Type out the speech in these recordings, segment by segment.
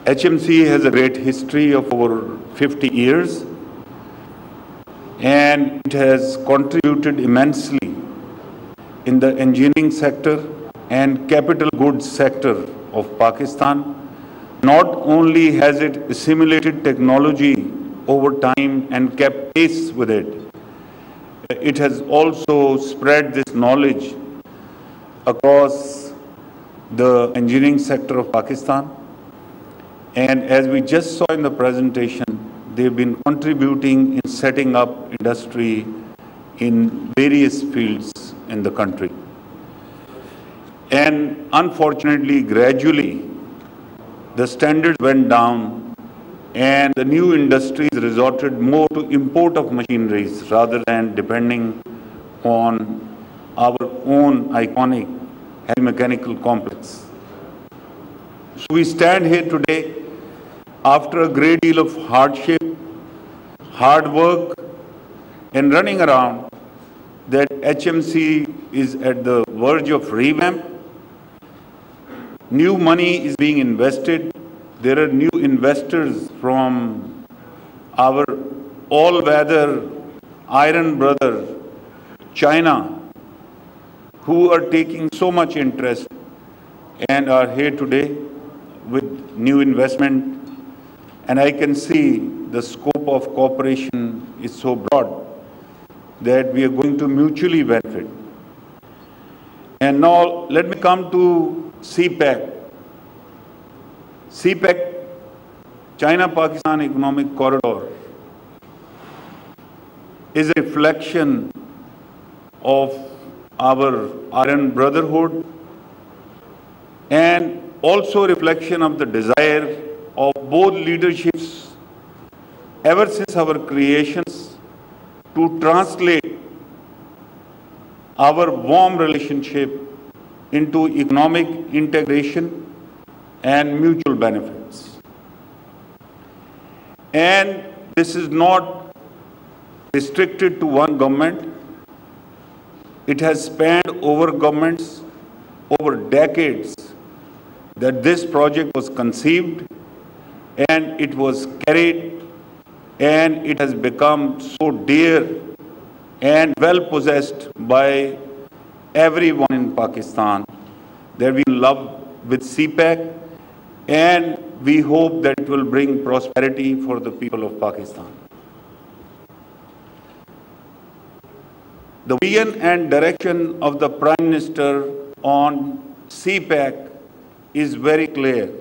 HMC has a great history of over 50 years, and it has contributed immensely in the engineering sector and capital goods sector of Pakistan. Not only has it assimilated technology over time and kept pace with it, it has also spread this knowledge across the engineering sector of Pakistan. And as we just saw in the presentation, they've been contributing in setting up industry in various fields in the country. And unfortunately, gradually, the standards went down and the new industries resorted more to import of machineries rather than depending on our own iconic heavy mechanical complex. So we stand here today after a great deal of hardship, hard work, and running around, that HMC is at the verge of revamp. New money is being invested. There are new investors from our all-weather iron brother, China, who are taking so much interest and are here today with new investment. And I can see the scope of cooperation is so broad that we are going to mutually benefit. And now let me come to CPEC. CPEC, China-Pakistan Economic Corridor, is a reflection of our iron brotherhood and also a reflection of the desire of both leaderships ever since our creations to translate our warm relationship into economic integration and mutual benefits. And this is not restricted to one government. It has spanned over governments, over decades, that this project was conceived and it was carried, and it has become so dear and well possessed by everyone in Pakistan that we love with CPEC, and we hope that it will bring prosperity for the people of Pakistan. The vision and direction of the Prime Minister on CPEC is very clear.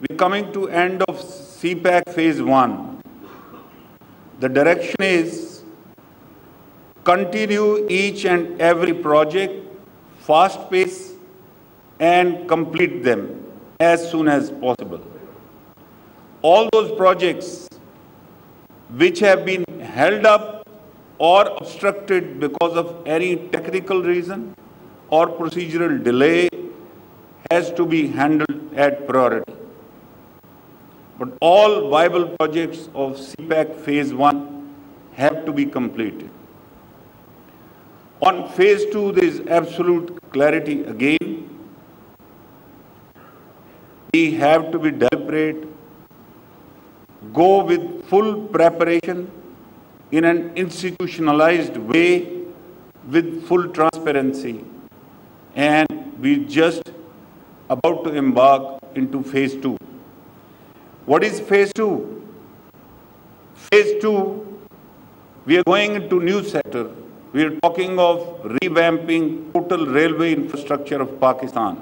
We're coming to end of CPEC phase 1. The direction is continue each and every project, fast pace, and complete them as soon as possible. All those projects which have been held up or obstructed because of any technical reason or procedural delay has to be handled at priority. But all viable projects of CPEC phase 1 have to be completed. On phase 2, there is absolute clarity again. We have to be deliberate, go with full preparation in an institutionalized way with full transparency, and we just about to embark into phase 2. What is phase 2? Phase 2, we are going into new sector. We are talking of revamping total railway infrastructure of Pakistan.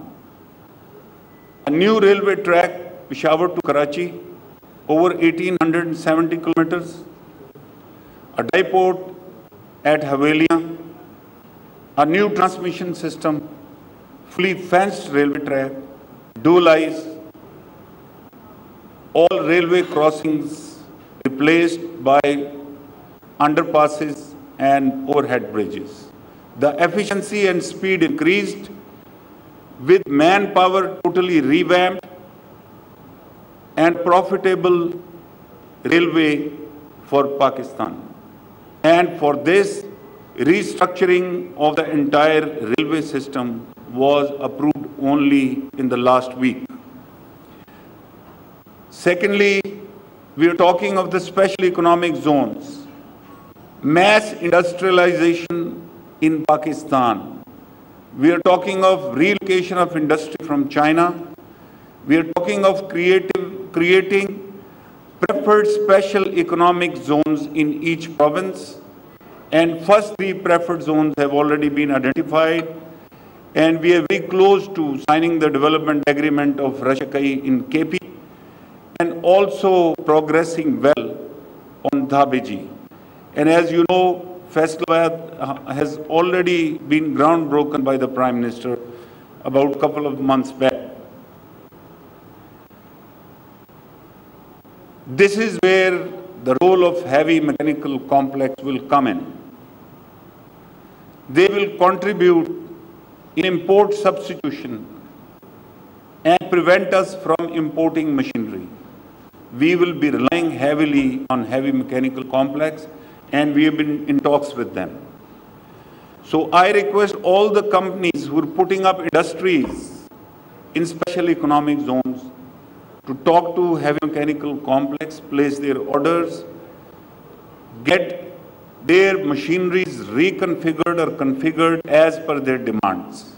A new railway track, Peshawar to Karachi, over 1,870 kilometers. A diport at Haveliya, a new transmission system, fully fenced railway track, dual eyes, all railway crossings replaced by underpasses and overhead bridges. The efficiency and speed increased with manpower totally revamped and profitable railway for Pakistan. And for this, restructuring of the entire railway system was approved only in the last week. Secondly, we are talking of the special economic zones, mass industrialization in Pakistan. We are talking of relocation of industry from China. We are talking of creating preferred special economic zones in each province. And first 3 preferred zones have already been identified. And we are very close to signing the development agreement of Rashakai in KP and also progressing well on Dhabeji. And as you know, Faisalabad has already been groundbroken by the Prime Minister about a couple of months back. This is where the role of heavy mechanical complex will come in. They will contribute in import substitution and prevent us from importing machinery. We will be relying heavily on heavy mechanical complex, and we have been in talks with them. So I request all the companies who are putting up industries in special economic zones to talk to heavy mechanical complex, place their orders, get their machineries reconfigured or configured as per their demands.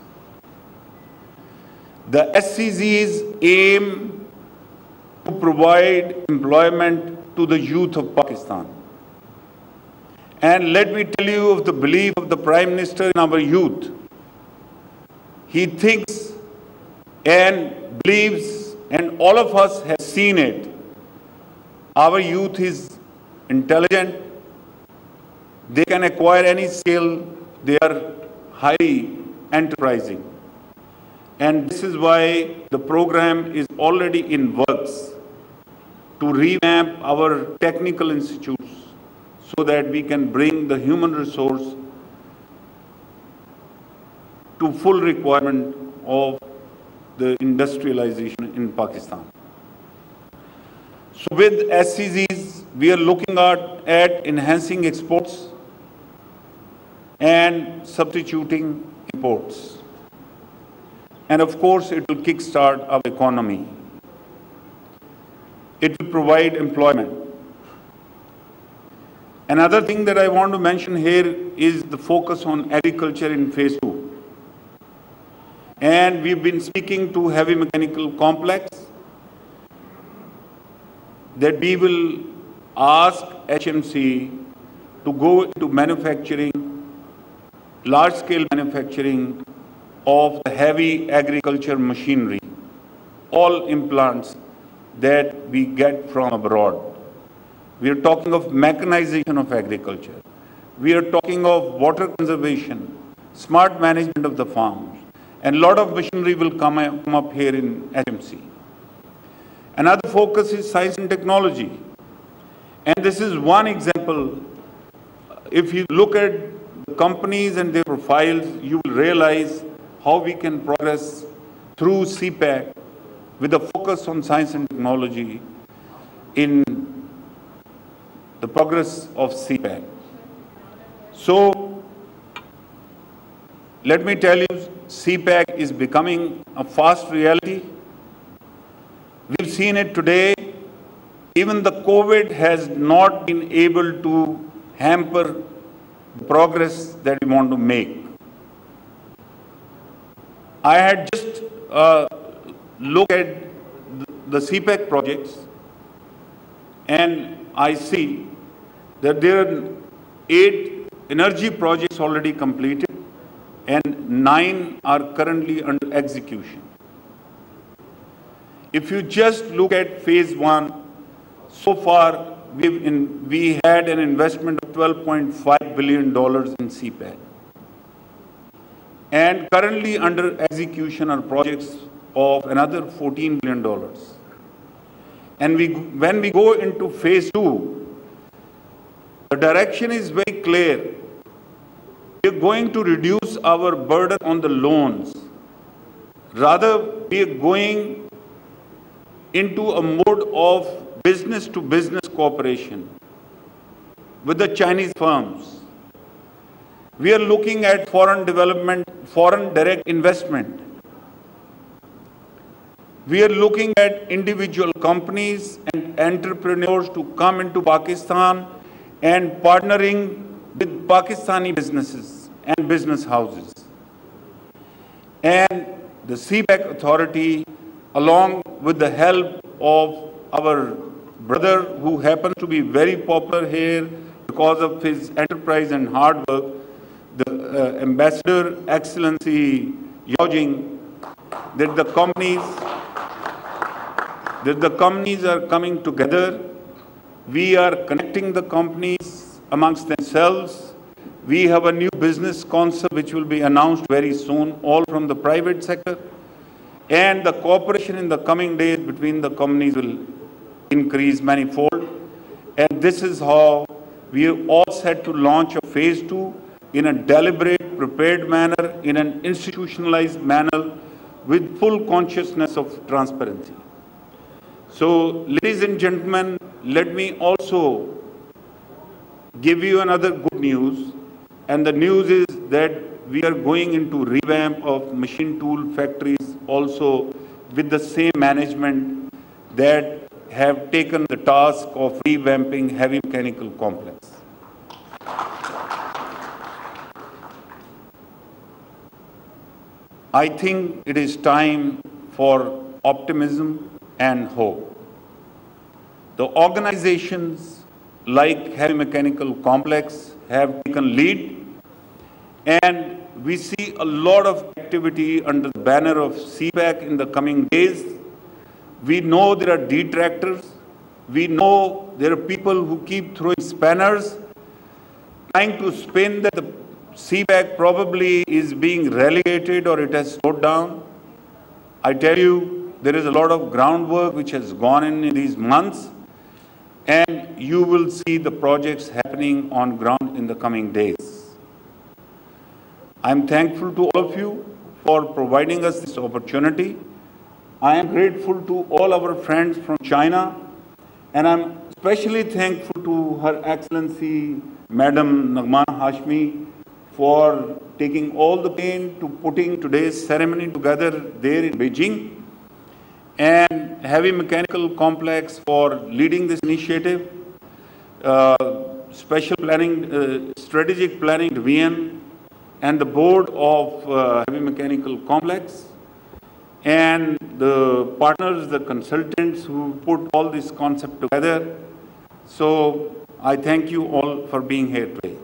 The SCZs aim to provide employment to the youth of Pakistan. And let me tell you of the belief of the Prime Minister in our youth. He thinks and believes, and all of us have seen it, our youth is intelligent, they can acquire any skill, they are highly enterprising. And this is why the program is already in works to revamp our technical institutes so that we can bring the human resource to full requirement of the industrialization in Pakistan. So with SCZs, we are looking at enhancing exports and substituting imports. And of course, it will kickstart our economy. It will provide employment. Another thing that I want to mention here is the focus on agriculture in phase 2. And we've been speaking to heavy mechanical complex that we will ask HMC to go into manufacturing, large-scale manufacturing of the heavy agriculture machinery, all implants that we get from abroad. We are talking of mechanization of agriculture. We are talking of water conservation, smart management of the farms, and a lot of machinery will come up here in HMC. Another focus is science and technology. And this is one example. If you look at the companies and their profiles, you will realize how we can progress through CPEC with a focus on science and technology in the progress of CPEC. So, let me tell you, CPEC is becoming a fast reality. We've seen it today. Even the COVID has not been able to hamper the progress that we want to make. I had just looked at the CPEC projects, and I see that there are 8 energy projects already completed and 9 are currently under execution. If you just look at phase 1, so far we had an investment of $12.5 billion in CPEC. And currently under execution are projects of another $14 billion. And when we go into phase 2, the direction is very clear. We are going to reduce our burden on the loans. Rather, we are going into a mode of business-to-business cooperation with the Chinese firms. We are looking at foreign development, foreign direct investment. We are looking at individual companies and entrepreneurs to come into Pakistan and partnering with Pakistani businesses and business houses. And the CPEC authority, along with the help of our brother who happens to be very popular here because of his enterprise and hard work, the Ambassador Excellency Yao Jing, that the companies are coming together. We are connecting the companies amongst themselves. We have a new business concept which will be announced very soon, all from the private sector. And the cooperation in the coming days between the companies will increase manifold. And this is how we are all set to launch a phase 2 in a deliberate, prepared manner, in an institutionalized manner, with full consciousness of transparency. So, ladies and gentlemen, let me also give you another good news. And the news is that we are going into revamp of machine tool factories also with the same management that have taken the task of revamping heavy mechanical complex. I think it is time for optimism and hope. The organizations like Heavy Mechanical Complex have taken lead, and we see a lot of activity under the banner of CPEC in the coming days. We know there are detractors. We know there are people who keep throwing spanners, trying to spin that the CPEC probably is being relegated or it has slowed down. I tell you, there is a lot of groundwork which has gone in these months, and you will see the projects happening on ground in the coming days. I'm thankful to all of you for providing us this opportunity. I am grateful to all our friends from China, and I'm especially thankful to Her Excellency Madam Nagmana Hashmi for taking all the pain to putting today's ceremony together there in Beijing, and Heavy Mechanical Complex for leading this initiative, special planning, strategic planning division, and the board of Heavy Mechanical Complex, and the partners, the consultants who put all this concept together. So I thank you all for being here today.